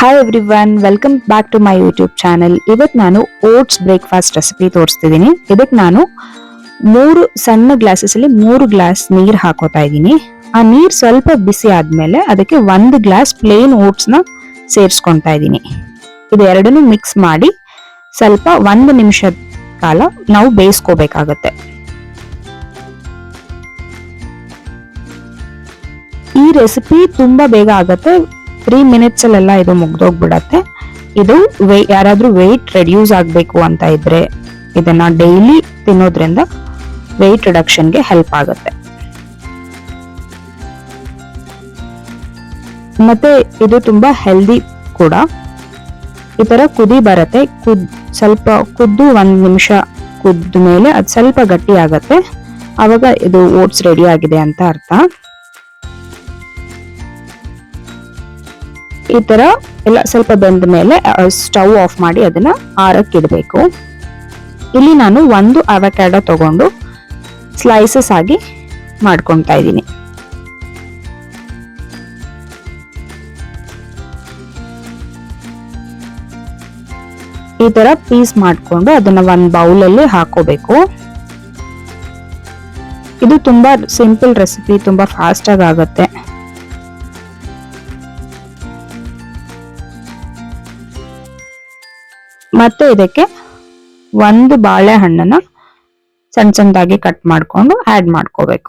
Hi everyone, welcome back to my YouTube channel. ಇವತ್ತು ನಾನು oats breakfast recipe ತೋರಿಸ್ತಿದ್ದೀನಿ. ಇದಕ್ಕೆ ನಾನು 3 ಸಣ್ಣ ಗ್ಲಾಸಸ್ ಅಲ್ಲಿ 3 ಗ್ಲಾಸ್ ನೀರು ಹಾಕೋತಾ ಇದ್ದೀನಿ. ಆ ನೀರು ಸ್ವಲ್ಪ ಬಿಸಿ ಆದ್ಮೇಲೆ ಅದಕ್ಕೆ 1 ಗ್ಲಾಸ್ ಪ್ಲೇನ್ ಓಟ್ಸ್ ನ ಸೇರಿಸ್ಕೊಂತಾ ಇದ್ದೀನಿ. ಇದು ಎರಡನ್ನೂ ಮಿಕ್ಸ್ ಮಾಡಿ ಸ್ವಲ್ಪ 1 ನಿಮಿಷದ ಕಾಲ ನಾವು ಬೇಯಿಸ್ಕೋಬೇಕಾಗತ್ತೆ. ಈ ರೆಸಿಪಿ ತುಂಬಾ ಬೇಗ ಆಗತ್ತೆ. 3 ಮಿನಿಟ್ಸ್ ಅಲ್ಲೆಲ್ಲ ಇದು ಮುಗ್ದೋಗ್ಬಿಡತ್ತೆ. ಇದು ಯಾರಾದ್ರೂ ವೆಯ್ಟ್ ರೆಡ್ಯೂಸ್ ಆಗ್ಬೇಕು ಅಂತ ಇದ್ರೆ ಇದನ್ನ ಡೈಲಿ ತಿನ್ನೋದ್ರಿಂದ ವೆಯ್ಟ್ ರಿಡಕ್ಷನ್ಗೆ ಹೆಲ್ಪ್ ಆಗುತ್ತೆ. ಮತ್ತೆ ಇದು ತುಂಬಾ ಹೆಲ್ದಿ ಕೂಡ. ಈ ತರ ಕುದಿ ಬರತ್ತೆ. ಸ್ವಲ್ಪ ಕುದ್ದು 1 ನಿಮಿಷ ಕುದ್ದ ಮೇಲೆ ಅದು ಸ್ವಲ್ಪ ಗಟ್ಟಿ ಆಗತ್ತೆ. ಆವಾಗ ಇದು ಓಟ್ಸ್ ರೆಡಿ ಆಗಿದೆ ಅಂತ ಅರ್ಥ. ಈ ತರ ಎಲ್ಲ ಸ್ವಲ್ಪ ಬೆಂದ ಮೇಲೆ ಸ್ಟವ್ ಆಫ್ ಮಾಡಿ ಅದನ್ನ ಆರಕ್ಕೆ ಇಡಬೇಕು. ಇಲ್ಲಿ ನಾನು 1 ಅವಕಾಡೋ ತಗೊಂಡು ಸ್ಲೈಸಸ್ ಆಗಿ ಮಾಡ್ಕೊತಾ ಇದ್ದೀನಿ. ಈ ತರ ಪೀಸ್ ಮಾಡ್ಕೊಂಡು ಅದನ್ನ ಒಂದು ಬೌಲ್ ಅಲ್ಲಿ ಹಾಕೋಬೇಕು. ಇದು ತುಂಬಾ ಸಿಂಪಲ್ ರೆಸಿಪಿ, ತುಂಬಾ ಫಾಸ್ಟ್ ಆಗಿ ಆಗುತ್ತೆ. ಮತ್ತೆ ಇದಕ್ಕೆ 1 ಬಾಳೆಹಣ್ಣನ್ನ ಸಣ್ಣ ಸಣ್ಣದಾಗಿ ಕಟ್ ಮಾಡ್ಕೊಂಡು ಆಡ್ ಮಾಡ್ಕೋಬೇಕು.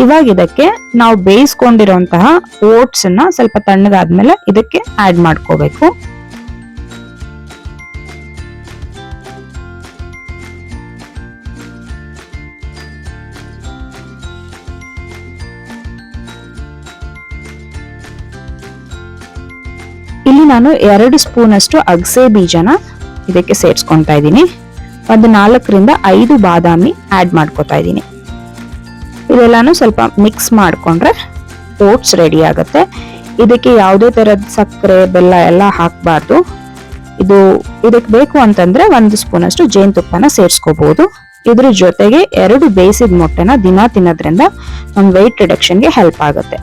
ಇವಾಗ ಇದಕ್ಕೆ ನಾವು ಬೇಯಿಸ್ಕೊಂಡಿರುವಂತಹ ಓಟ್ಸ್ ಅನ್ನ ಸ್ವಲ್ಪ ತಣ್ಣಗಾದ್ಮೇಲೆ ಇದಕ್ಕೆ ಆಡ್ ಮಾಡ್ಕೋಬೇಕು. ಇಲ್ಲಿ ನಾನು 2 ಸ್ಪೂನ್ ಅಷ್ಟು ಅಗಸೆ ಬೀಜನ ಇದಕ್ಕೆ ಸೇರಿಸ್ಕೊಂತಾ ಇದ್ದೀನಿ. ಒಂದು 4 ರಿಂದ 5 ಬಾದಾಮಿ ಆಡ್ ಮಾಡ್ಕೋತಾ ಇದ್ದೀನಿ. ಇದೆಲ್ಲಾನು ಸ್ವಲ್ಪ ಮಿಕ್ಸ್ ಮಾಡ್ಕೊಂಡ್ರೆ ಓಟ್ಸ್ ರೆಡಿ ಆಗುತ್ತೆ. ಇದಕ್ಕೆ ಯಾವುದೇ ತರದ ಸಕ್ಕರೆ ಬೆಲ್ಲ ಎಲ್ಲ ಹಾಕಬಾರ್ದು. ಇದಕ್ಕೆ ಬೇಕು ಅಂತಂದ್ರೆ 1 ಸ್ಪೂನ್ ಅಷ್ಟು ಜೇನುತುಪ್ಪನ ಸೇರಿಸ್ಕೋಬಹುದು. ಇದ್ರ ಜೊತೆಗೆ 2 ಬೇಯಿಸಿದ ಮೊಟ್ಟೆನ ದಿನ ತಿನ್ನೋದ್ರಿಂದ ನಮ್ಮ ವೆಯ್ಟ್ ರಿಡಕ್ಷನ್ಗೆ ಹೆಲ್ಪ್ ಆಗುತ್ತೆ.